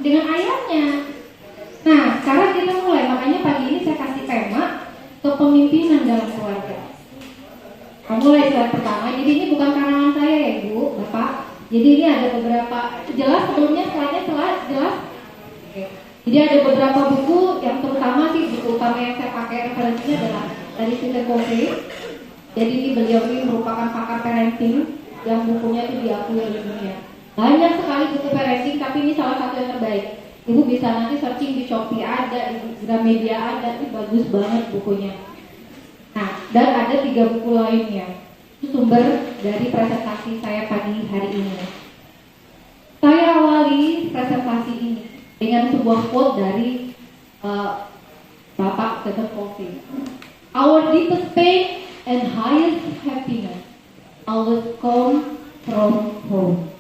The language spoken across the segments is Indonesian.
dengan ayahnya. Nah, sekarang kita mulai, makanya pagi ini saya kasih tema kepemimpinan dalam keluarga. Mulai slide pertama. Jadi ini bukan karangan saya ya Ibu, Bapak. Jadi ini ada beberapa, jelas sebelumnya slide-nya jelas. Oke. Jadi ada beberapa buku, yang terutama sih buku utama yang saya pakai referensinya adalah dari Stephen Covey. Jadi ini beliau ini merupakan pakar parenting yang bukunya itu diakui oleh dunia. Banyak sekali buku parenting, tapi ini salah satu yang terbaik. Ibu bisa nanti searching di Shopee ada, di Gramedia ada, ini bagus banget bukunya. Nah, dan ada 3 buku lainnya. Itu sumber dari presentasi saya pagi hari ini. Saya awali presentasi ini dengan sebuah quote dari Bapak Stephen Covey. Our deepest pain and highest happiness always come from home.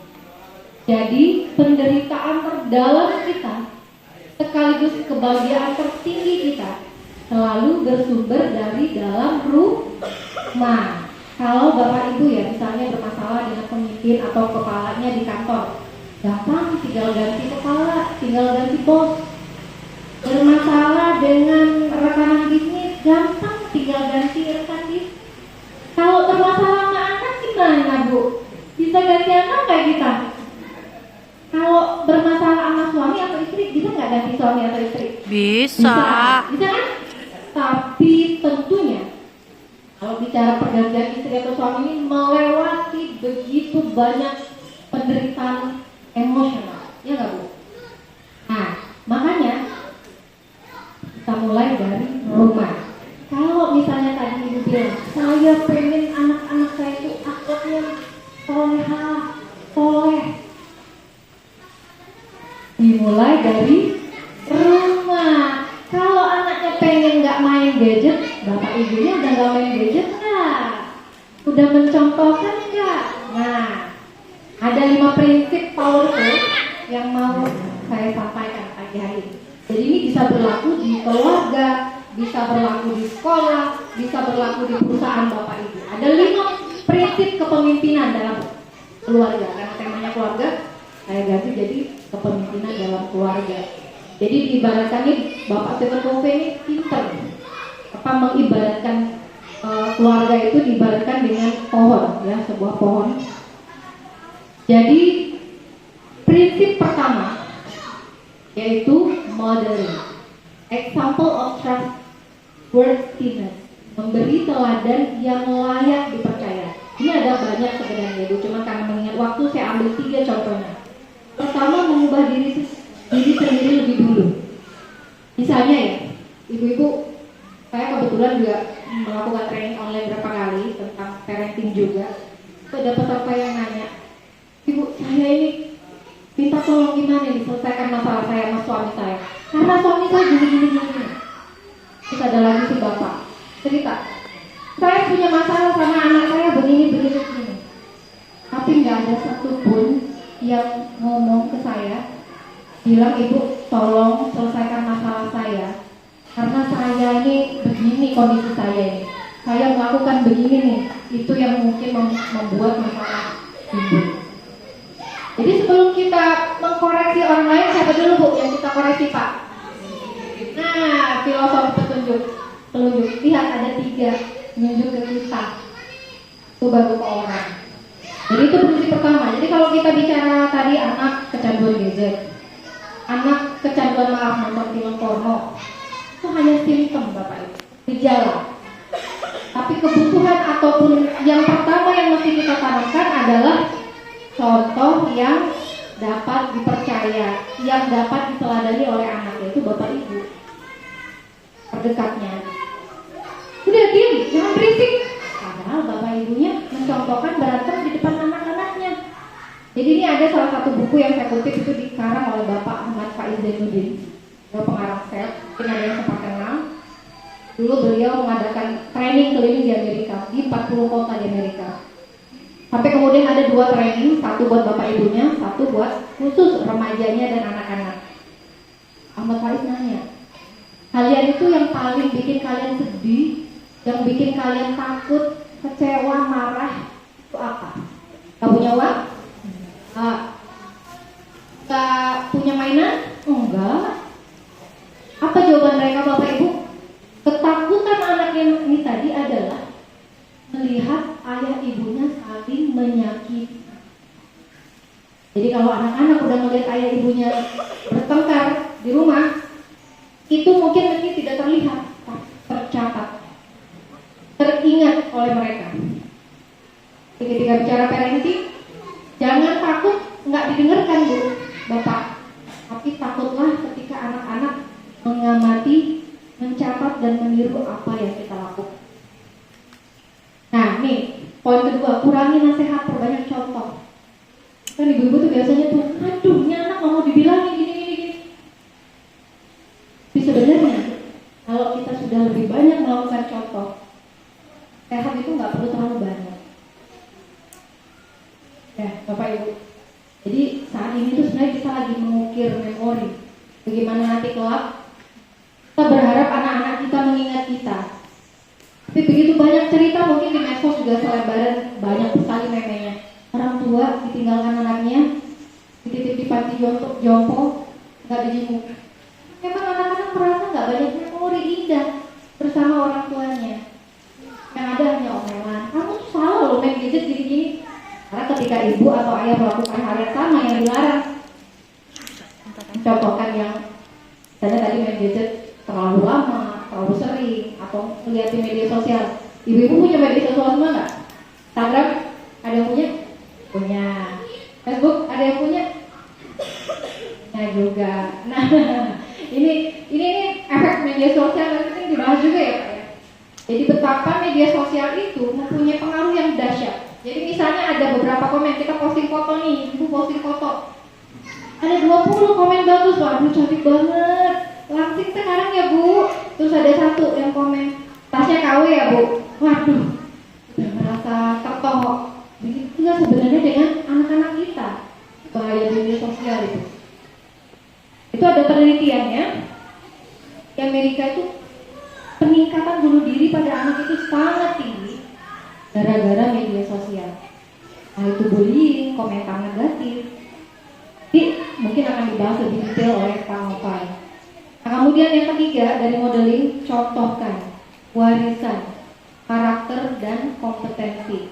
Jadi penderitaan terdalam kita sekaligus kebahagiaan tertinggi kita selalu bersumber dari dalam rumah. Kalau Bapak Ibu ya misalnya bermasalah dengan pemimpin atau kepalanya di kantor, gampang tinggal ganti kepala, tinggal ganti bos. Bermasalah dengan rekanan bisnis, gampang tinggal ganti rekan bisnis. Kalau bermasalah sama anak gimana Bu? Bisa ganti anak kayak kita? Kalau bermasalah sama suami atau istri, bisa nggak ganti suami atau istri? Bisa. Bisa kan? Tapi tentunya kalau bicara pergantian istri atau suami ini melewati begitu banyak penderitaan emosional, ya nggak Bu? Nah, makanya kita mulai dari rumah. Kalau misalnya tadi Ibu bilang, saya pengen anak-anak saya itu akhlaknya soleh. Dimulai dari rumah. Kalau anaknya pengen nggak main gadget, bapak ibunya udah nggak main gadget nggak? Udah mencontohkan nggak? Nah, ada 5 prinsip powerful yang mau saya sampaikan pagi hari ini. Jadi ini bisa berlaku di keluarga, bisa berlaku di sekolah, bisa berlaku di perusahaan bapak ibu. Ada 5 prinsip kepemimpinan dalam keluarga. Karena temanya keluarga, saya ganti jadi kepemimpinan dalam keluarga. Jadi diibaratkan nih, Bapak Stephen Covey ini pinter mengibaratkan keluarga itu diibaratkan dengan pohon, ya, sebuah pohon. Jadi prinsip pertama yaitu modeling, example of trustworthiness, memberi teladan yang layak dipercaya. Ini ada banyak sebenarnya Bu, cuma karena mengingat waktu saya ambil 3 contohnya. Pertama, mengubah diri sendiri lebih dulu. Misalnya ya, ibu-ibu, saya kebetulan juga melakukan training online berapa kali tentang parenting juga. Ada peserta yang nanya, Ibu, saya ini minta tolong gimana nih selesaikan masalah saya sama suami saya. Karena suami saya gini. Terus ada lagi si bapak cerita, saya punya masalah sama anak saya begini. Tapi nggak ada satupun yang ngomong ke saya bilang, Ibu tolong selesaikan masalah saya karena saya ini begini kondisi saya ini, saya melakukan begini nih, itu yang mungkin membuat masalah Ibu. Jadi sebelum kita mengkoreksi orang lain, siapa dulu Bu yang kita koreksi Pak? Nah, filosofi petunjuk, lihat ada 3 menunjuk ke kita, itu baru ke orang. Jadi itu prinsip pertama. Jadi kalau kita bicara tadi anak kecanduan gadget, anak kecanduan nonton film porno, itu hanya simptom Bapak Ibu, gejala. Tapi kebutuhan ataupun yang pertama yang mesti kita tanamkan adalah contoh yang dapat dipercaya, yang dapat diteladani oleh anak, yaitu Bapak Ibu terdekatnya. Udah diam, jangan berisik. Padahal Bapak Ibunya mencontohkan berantem di depan anak-anaknya. Jadi ini ada salah satu buku yang saya kutip, itu dikarang oleh Bapak Ahmad Faiz Zainuddin, pengarang SELF, mungkin ada yang sempat kenal. Dulu beliau mengadakan training keliling di Amerika, di 40 kota di Amerika. Sampai kemudian ada 2 training, satu buat Bapak Ibunya, satu buat khusus remajanya dan anak-anak. Ahmad Faiz nanya, kalian itu yang paling bikin kalian sedih, yang bikin kalian takut, kecewa, marah, itu apa? Gak punya uang? Gak punya mainan? Enggak. Apa jawaban mereka Bapak Ibu? Ketakutan anaknya ini tadi adalah melihat ayah ibunya saling menyakiti. Jadi kalau anak-anak udah melihat ayah ibunya bertengkar di rumah, itu mungkin tidak terlihat, tercatat, teringat oleh mereka. Ketika bicara parenting, jangan takut nggak didengarkan Bu, Bapak. Tapi takutlah ketika anak-anak mengamati, mencatat dan meniru apa yang kita lakukan. Nah, nih poin kedua, kurangi nasihat, perbanyak contoh. Kan ibu-ibu tuh biasanya tuh, aduh, ini anak nggak mau dibilangin gini. Tapi sebenarnya kalau kita sudah lebih banyak melakukan contoh, sehat itu nggak perlu terlalu banyak. Ya, Bapak Ibu. Jadi saat ini tuh sebenarnya kita lagi mengukir memori. Bagaimana nanti kelak kita berharap anak-anak kita mengingat kita. Tapi begitu banyak cerita, mungkin di medsos juga selebaran banyak sekali memenya. Orang tua ditinggalkan anaknya, dititip di panti jompo, nggak dijenguk. Memang anak-anak merasa nggak banyak memori indah bersama orang tuanya. Yang ada hanya omelan. Kamu tuh salah loh main gadget gini-gini. Karena ketika ibu atau ayah melakukan hal yang sama yang dilarang, contohkan yang misalnya tadi main gadget terlalu lama, terlalu sering, atau melihat di media sosial. Ibu-ibu punya media sosial semua nggak? Instagram ada yang punya? Punya. Facebook ada yang punya? Nah juga. Nah ini efek media sosial yang penting dibahas juga ya Pak ya. Jadi betapa media sosial itu mempunyai pengaruh yang dahsyat. Jadi misalnya ada beberapa komen, kita posting foto nih, ibu posting foto. Ada 20 komen bagus, waduh cantik banget. Langsing sekarang ya Bu. Terus ada satu yang komen, tasnya KW ya Bu. Waduh, udah merasa tertohok. Begitu juga sebenarnya dengan anak-anak kita. Bahaya media sosial itu. Itu ada penelitiannya. Di Amerika itu peningkatan bunuh diri pada anak itu sangat tinggi gara-gara media sosial. Nah itu bullying, komentar negatif. Jadi mungkin akan dibahas lebih detail oleh Pak Nopai. Nah kemudian yang ketiga dari modeling, contohkan warisan karakter dan kompetensi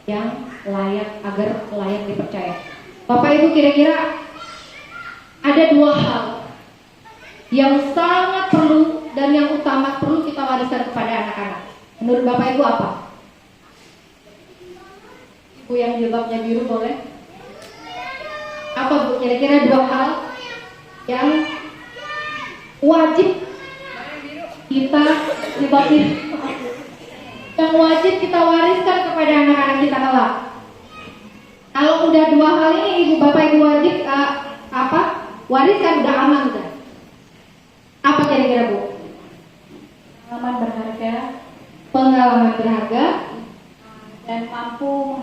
yang layak agar layak dipercaya. Bapak Ibu kira-kira ada dua hal yang sangat perlu dan yang utama perlu kita wariskan kepada anak-anak. Menurut Bapak Ibu apa? Ibu yang jilbabnya biru boleh? Apa Bu kira-kira dua hal yang wajib kita yang wajib kita wariskan kepada anak-anak kita kelak? Kalau udah dua hal ini Ibu Bapak Ibu wajib wariskan, udah aman udah. Apa kira-kira Bu? Pengalaman berharga dan mampu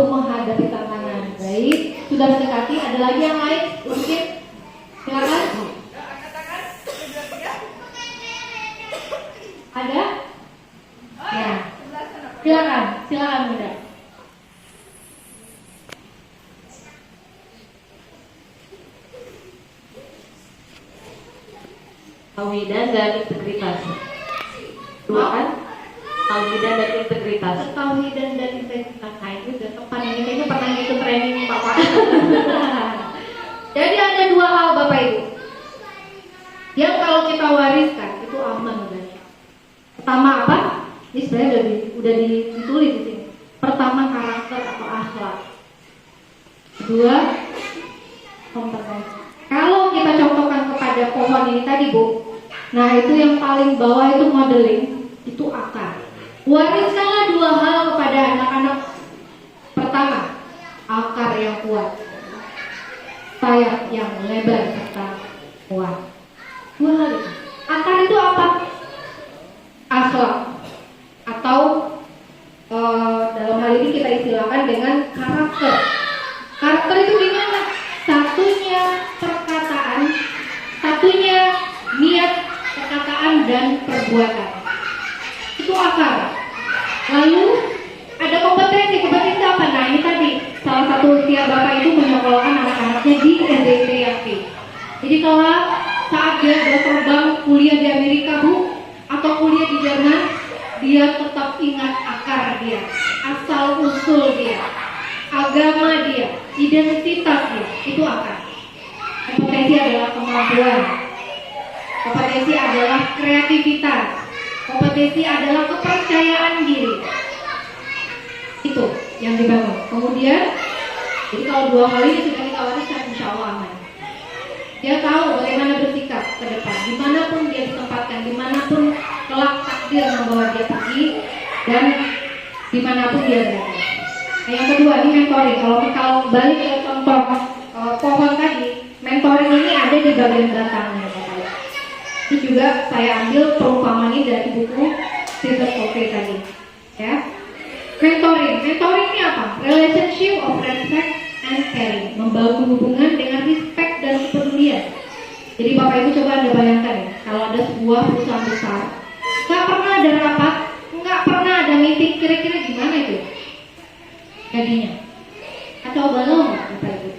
menghadapi tantangan. Baik, sudah mendekati. Ada lagi yang lain? Mungkin silakan. Ada? Ya. Silakan Bunda. Tawidan dan integritas. Dua kan? Tawidan dan integritas. Tawidan dan integritas. Nah itu udah tepat. Ini kayaknya pernah ikut training Bapak. Jadi ada dua hal Bapak Ibu yang kalau kita wariskan itu aman udah. Pertama apa? Ini sebenarnya udah ditulis di sini. Pertama karakter atau akhlak. Kedua kompetensi. Kalau kita contohkan kepada pohon ini tadi Bu, nah itu yang paling bawah itu modeling, itu akar. Wariskanlah dua hal kepada anak-anak. Pertama, akar yang kuat, sayap yang lebar serta kuat. Dua hal itu. Akar itu apa? Akhlak. Atau dalam hal ini kita istilahkan dengan karakter. Karakter itu gimana? Satunya perkataan, satunya niat, perkataan dan perbuatan. Itu akar. Lalu ada kompetensi. Kompetensi apa? Nah ini tadi salah satu ikhtiar Bapak itu menyekolahkan anak-anaknya di SDIP Yakti. kelak saat dia berterbang kuliah di Amerika, Bu, atau kuliah di Jerman, dia tetap ingat akar dia, asal usul dia, agama dia, identitas dia, itu akar. Kompetensi adalah kemampuan, kompetensi adalah kreativitas, kompetensi adalah kepercayaan diri. Itu yang dibangun. Kemudian, jadi kalau dua hal ini sudah kita wariskan, insya Allah aman. Dia tahu bagaimana bersikap ke depan, dimanapun dia ditempatkan, dimanapun kelak takdir membawa dia pergi, dan dimanapun dia berada. Nah, yang kedua ini mentoring. Kalau balik ke contoh pohon tadi, mentoring ini ada di bagian belakangnya, Bapak. Itu juga saya ambil perumpamaan ini dari buku Stephen Covey tadi, ya. Mentoring ini apa? Relationship of respect and caring, membangun hubungan dengan respect dan kepedulian. Jadi Bapak Ibu coba Anda bayangkan ya, kalau ada sebuah perusahaan besar, nggak pernah ada rapat, nggak pernah ada meeting, kira-kira gimana itu jadinya? Atau balau nggak Bapak Ibu?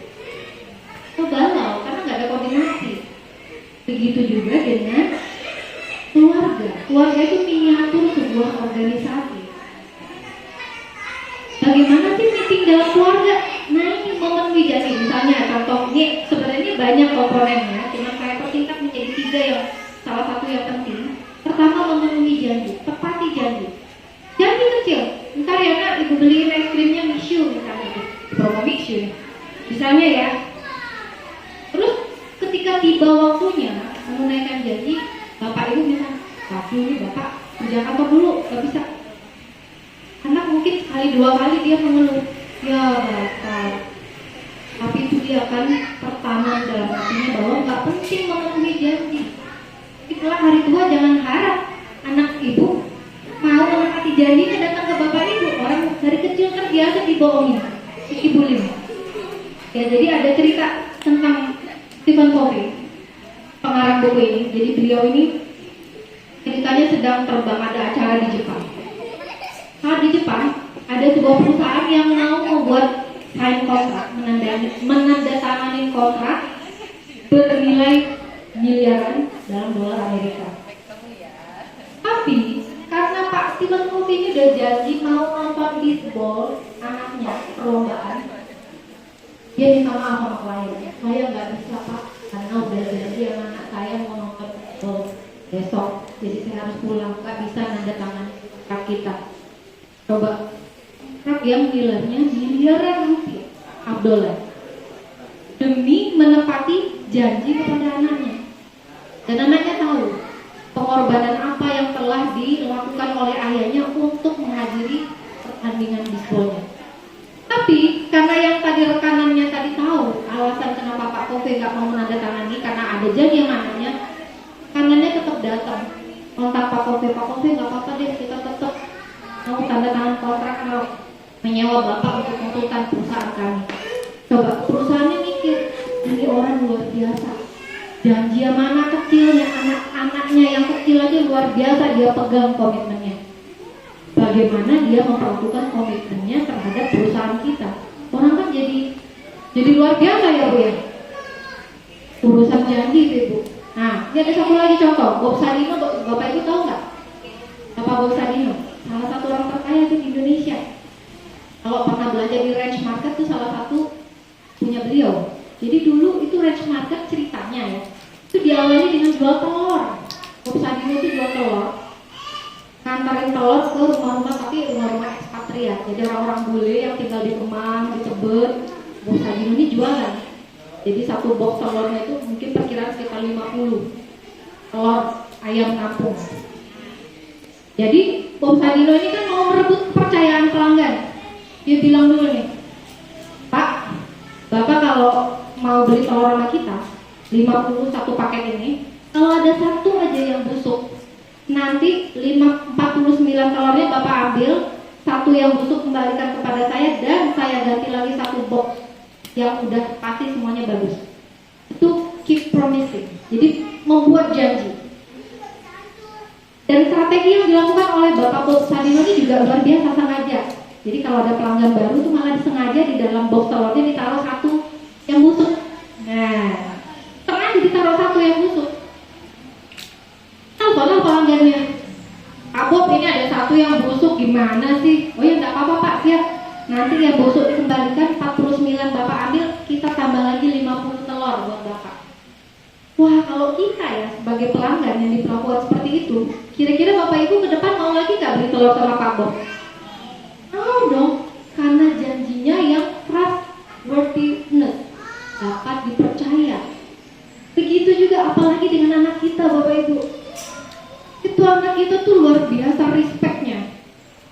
Atau balau, karena nggak ada koordinasi. Begitu juga dengan keluarga. Keluarga itu miniatur sebuah organisasi. Bagaimana sih meeting dalam keluarga? Nah, ini memenuhi janji. Misalnya contoh ini sebenarnya banyak komponennya, cuma saya persingkat menjadi 3 yang salah satu yang penting. Pertama, memenuhi janji, tepati janji. Janji kecil. Ntar ya nak, ibu beliin es krimnya Mishu misalnya, promo Mishu. Misalnya ya. Terus ketika tiba waktunya menunaikan janji, Bapak Ibu misalnya, tapi ini Bapak kerja kantor dulu, gak bisa. Anak mungkin sekali 2 kali dia mengeluh, ya Bapak. Tapi itu dia akan pertama dalam hatinya bahwa nggak penting memenuhi janji. Itulah hari tua jangan harap anak ibu mau menepati janjinya datang ke Bapak Ibu. Orang dari kecil kan biasa dibohongin, dikibulin. Ya, jadi ada cerita tentang Stephen Covey, pengarang buku ini. Jadi beliau ini ceritanya sedang terbang, ada acara di Jepang. Kalau di Jepang ada sebuah perusahaan yang mau membuat sign kontrak, menandatangani kontrak bernilai miliaran dalam dolar Amerika. Tapi karena Pak Stephen Covey ini udah janji mau nonton baseball anaknya perlombaan, dia minta maaf sama kliennya, saya nggak bisa Pak, karena udah janji anak saya mau nonton baseball besok, jadi saya harus pulang, nggak bisa nandatangani kontrak kita. Coba, kontrak yang nilainya miliaran rupiah, $1 demi menepati janji kepada anaknya. Dan anaknya tahu pengorbanan apa yang telah dilakukan oleh ayahnya untuk menghadiri pertandingan baseballnya. Tapi karena yang tadi rekanannya tadi tahu alasan kenapa Pak Covey nggak mau menandatangani karena ada janji yang anaknya, rekanannya tetap datang kontak Pak Covey nggak apa-apa deh, kita tetap mau tanda tangan kontrak, mau menyewa Bapak untuk konsultan perusahaan kami. Coba perusahaannya mikir, ini orang luar biasa, janji sama anak kecilnya, anak-anaknya yang kecil aja luar biasa dia pegang komitmennya. Bagaimana dia memperlakukan komitmennya terhadap perusahaan kita? Orang kan jadi luar biasa ya Bu ya, urusan janji Ibu. Nah, ini ada satu lagi contoh, Bob Sadino. Bapak Ibu tahu nggak? Bapak Bob Sadino, salah satu orang terkaya di Indonesia. Kalau pernah belanja di Ranch Market itu salah satu punya beliau. Jadi dulu itu Ranch Market ceritanya ya, itu diawali dengan jual telur. Bob Sadino itu jual telur, ngantarin telur ke rumah-rumah, tapi rumah-rumah ekspatriat. Jadi orang-orang bule yang tinggal di Kemang, di Tebet, Bob Sadino ini jualan. Jadi satu box telurnya itu mungkin perkiraan sekitar 50 telur ayam kampung. Jadi Bob Sadino ini kan mau merebut kepercayaan pelanggan. Dia bilang dulu nih, Pak, Bapak kalau mau beli telur sama kita 51 paket ini, kalau ada satu aja yang busuk, nanti 49 telurnya Bapak ambil, satu yang busuk kembalikan kepada saya, dan saya ganti lagi satu box yang udah pasti semuanya bagus. Itu keep promising, jadi membuat janji. Dan strategi yang dilakukan oleh Bapak Bob Sadino ini juga luar biasa, sengaja. Jadi kalau ada pelanggan baru itu malah disengaja di dalam box telurnya ditaruh satu yang busuk. Nah, sengaja ditaruh satu yang busuk. Telepon pelanggannya, Pak Bob, ini ada satu yang busuk, gimana sih? Oh ya nggak apa-apa Pak, siap. Nanti yang busuk dikembalikan, 49 Bapak ambil, kita tambah lagi 50 telur buat Bapak. Wah, kalau kita ya sebagai pelanggan yang diperlakukan seperti itu, kira-kira Bapak Ibu ke depan mau lagi nggak beli telur sama Pak Bob? Mau dong, karena janjinya yang trustworthiness, dapat dipercaya. Begitu juga apalagi dengan anak kita Bapak Ibu. Itu anak kita tuh luar biasa respectnya.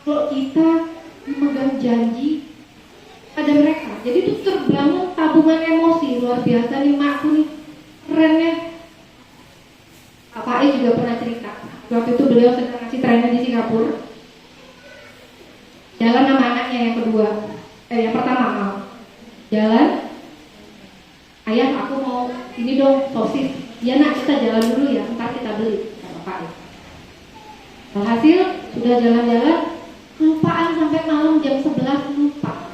Kalau kita memegang janji pada mereka, jadi tuh terbangun tabungan emosi luar biasa nih makku nih, kerennya. Pak E juga pernah cerita, waktu itu beliau sedang ngasih training di Singapura, jalan sama anaknya yang kedua, yang pertama mau jalan, ayah aku mau ini dong sosis, ya nak kita jalan dulu ya, ntar kita beli, kata Pak E. Hasil sudah jalan-jalan, kelupaan sampai malam jam 11 lupa.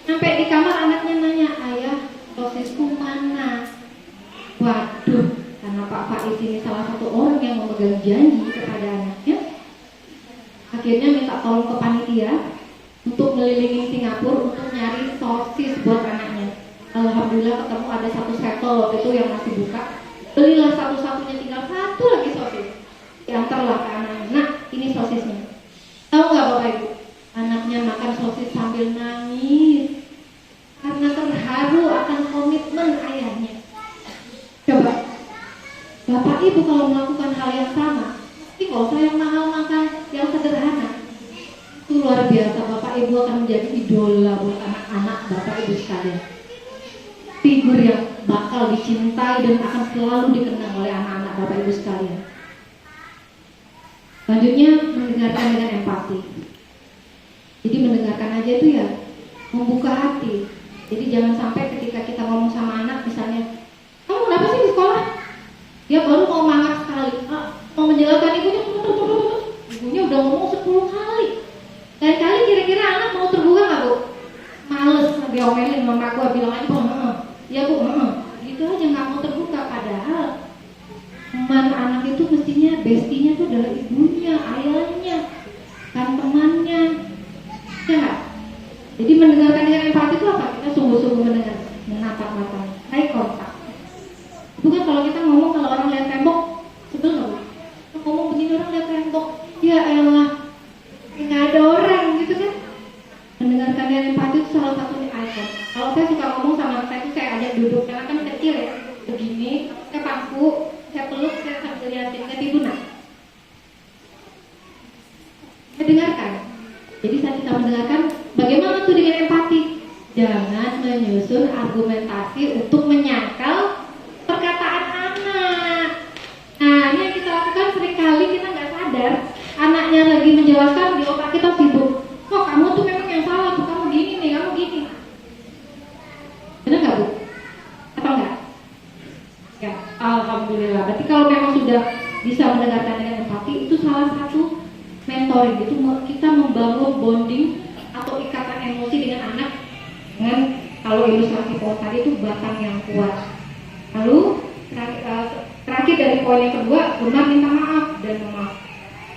Sampai di kamar anaknya nanya, ayah sosisku mana? Waduh, karena Pak Faiz ini salah satu orang yang memegang janji kepada anaknya, akhirnya minta tolong ke panitia untuk ngelilingi Singapura untuk nyari sosis buat anaknya. Alhamdulillah ketemu ada satu setel waktu itu yang masih buka. Belilah satu-satunya, tinggal satu lagi sosis. Diantarlah ke anaknya, nah ini sosisnya. Tahu nggak Bapak Ibu? Anaknya makan sosis sambil nangis karena terharu akan komitmen ayahnya. Coba, Bapak Ibu kalau melakukan hal yang sama, tapi nggak usah yang mahal, makan yang sederhana. Itu luar biasa, Bapak Ibu akan menjadi idola buat anak-anak Bapak Ibu sekalian. Figur yang bakal dicintai dan akan selalu dikenang oleh anak-anak Bapak Ibu sekalian. Selanjutnya, mendengarkan dengan empati. Jadi mendengarkan aja itu ya membuka hati. Jadi jangan sampai ketika kita ngomong sama anak, misalnya, kamu kenapa sih di sekolah? Dia baru mau mangap sekali, mau menjelaskan ibunya, ibunya udah ngomong 10 kali. Lain kali kira-kira anak mau terbuka nggak Bu? Males diomelin, mama aku bilang aja, ya Bu, gitu aja nggak mau terbuka. Padahal teman anak itu mestinya bestinya tuh adalah ibunya, ayahnya, kan temannya, ya nggak? Jadi mendengarkan dengan empati itu apa? Kita sungguh-sungguh mendengar, menatap matanya, eye contact. Bukan kalau kita ngomong, kalau orang lihat tembok, sebel nggak Bu? Kita ngomong begini orang lihat tembok, ya elah, nggak ada orang gitu kan? Mendengarkan dengan empati itu salah satunya eye contact. Kalau saya suka ngomong sama anak saya itu saya ajak duduk, karena kan kecil ya, begini, saya pangku, saya peluk, saya sambil lihatin ke ibu nak. Saya dengarkan. Jadi saat kita mendengarkan, bagaimana tuh dengan empati? Jangan menyusun argumentasi untuk menyangkal perkataan anak. Nah, ini yang kita lakukan seringkali kita nggak sadar. Anaknya lagi menjelaskan, di otak kita sibuk. Kok kamu tuh memang yang salah, tuh kamu gini nih, kamu gini. Benar nggak Bu? Atau enggak? Ya, alhamdulillah. Berarti kalau memang sudah bisa mendengarkan dengan empati, itu salah satu mentoring. Itu kita membangun bonding atau ikatan emosi dengan anak, dengan kalau ilustrasi pohon tadi itu batang yang kuat. Lalu terakhir dari poin yang kedua, benar minta maaf dan memaaf.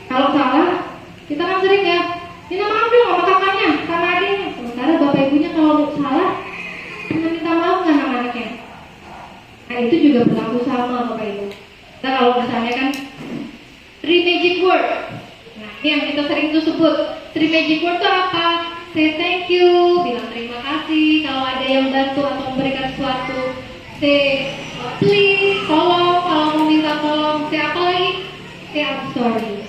Kalau salah, kita kan sering ya, minta maaf dong sama kakaknya, sama adiknya. Sementara bapak ibunya kalau salah, cuma minta maaf nggak sama anaknya. Nah itu juga berlaku sama Bapak Ibu. Kita kalau misalnya kan 3 magic word. Nah ini yang kita sering tuh sebut 3 magic word itu apa? Say thank you, bilang terima kasih kalau ada yang bantu atau memberikan sesuatu. Say please, tolong kalau mau minta tolong. Say apa lagi? Say I'm sorry.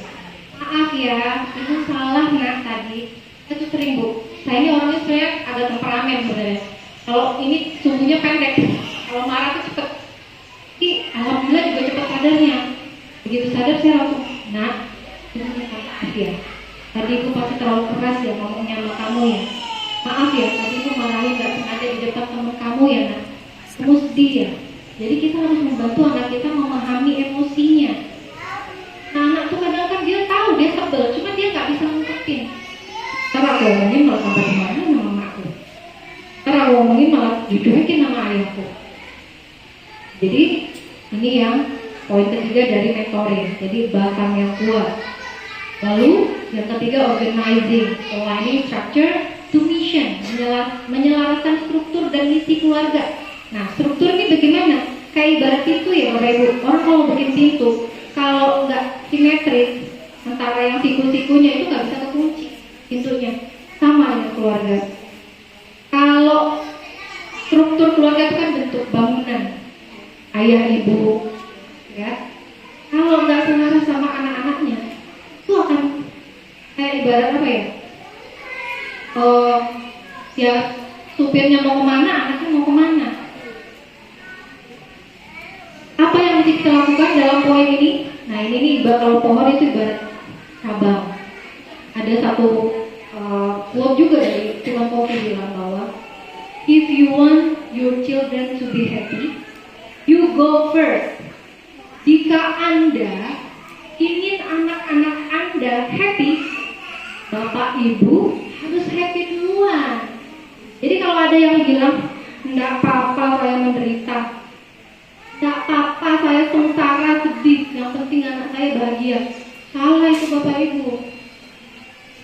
Maaf ya, itu salah nak tadi. Itu sering Bu. Saya ini orangnya sebenarnya agak temperamen sebenarnya. Kalau ini sumbunya pendek. Kalau marah tuh cepet. Tapi alhamdulillah juga cepet sadarnya. Begitu sadar saya langsung, nak, itu maaf ya. Tadi ibu pasti terlalu keras ya ngomongnya sama kamu ya. Maaf ya, tadi ibu marahin nggak sengaja di depan teman kamu ya nak. Kamu sedih ya. Jadi kita harus membantu anak kita memahami emosinya. Nah anak tuh kadang kan dia tahu dia sebel, cuma dia nggak bisa ngungkapin. Karena aku ngomongin malah sampai dimana sama mamaku. Karena aku ngomongin malah dicuekin sama ayahku. Jadi Ini yang poin ketiga dari mentoring. Jadi bahkan yang kuat. Lalu yang ketiga organizing, aligning structure to mission, menyelaraskan struktur dan misi keluarga. Nah, struktur ini bagaimana? Kayak ibarat pintu ya Bapak Ibu. Orang kalau bikin pintu, kalau nggak simetris, antara yang siku-sikunya itu nggak bisa kekunci pintunya. Sama dengan keluarga. Kalau struktur keluarga itu kan bentuk bangunan, ayah ibu, ya. Kalau nggak selaras sama anak-anaknya, itu akan kayak ibarat apa ya? Ya supirnya mau kemana, anaknya mau kemana. Apa yang mesti kita lakukan dalam poin ini? Nah ini nih kalau pohon itu ibarat cabang. Ada satu quote juga dari Tuan Kofi bilang bahwa if you want your children to be happy, you go first. Jika Anda ingin anak-anak Anda happy, Bapak Ibu harus happy duluan. Jadi kalau ada yang bilang enggak apa-apa saya menderita, enggak apa-apa saya sengsara sedih, yang penting anak saya bahagia, salah itu Bapak Ibu.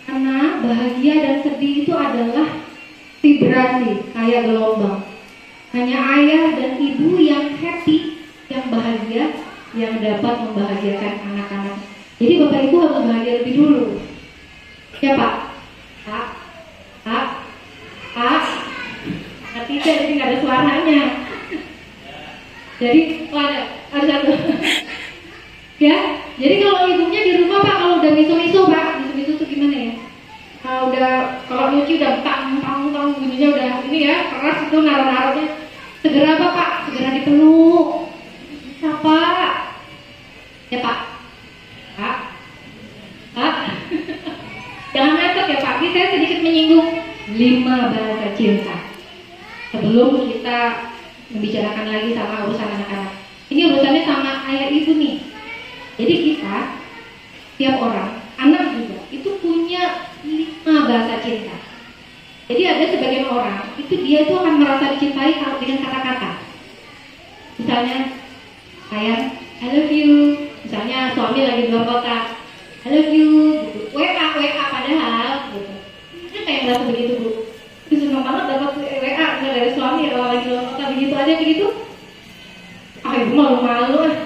Karena bahagia dan sedih itu adalah vibrasi kayak gelombang. Hanya ayah dan ibu yang happy, yang bahagia, yang dapat membahagiakan anak-anak. Jadi Bapak Ibu harus bahagia lebih dulu. Ya Pak? Pak? Pak? Pak? Tapi saya nggak ada suaranya. Jadi ada satu. Ya, jadi kalau ibunya di rumah Pak, kalau udah miso-miso Pak, miso-miso itu gimana ya? Kalau nyuci udah tang bunyinya udah ini ya, keras itu naruh-naruhnya. Segera apa Pak? Segera dipeluk. Bisa Pak? Ya Pak? Pak? Pak? Jangan ngacak ya Pak, ini saya sedikit menyinggung 5 bahasa cinta sebelum kita membicarakan lagi sama urusan anak-anak. Ini urusannya sama ayah ibu nih. Jadi kita, tiap orang, anak juga, itu punya 5 bahasa cinta. Jadi ada sebagian orang, itu dia itu akan merasa dicintai dengan kata-kata. Misalnya, sayang, I love you. Misalnya suami lagi di luar kota, I love you, gitu. WA padahal, gitu. Itu kayak merasa begitu Bu. Itu senang banget dapat WA dari suami kalau lagi di luar kota begitu aja begitu. Ah ibu malu-malu.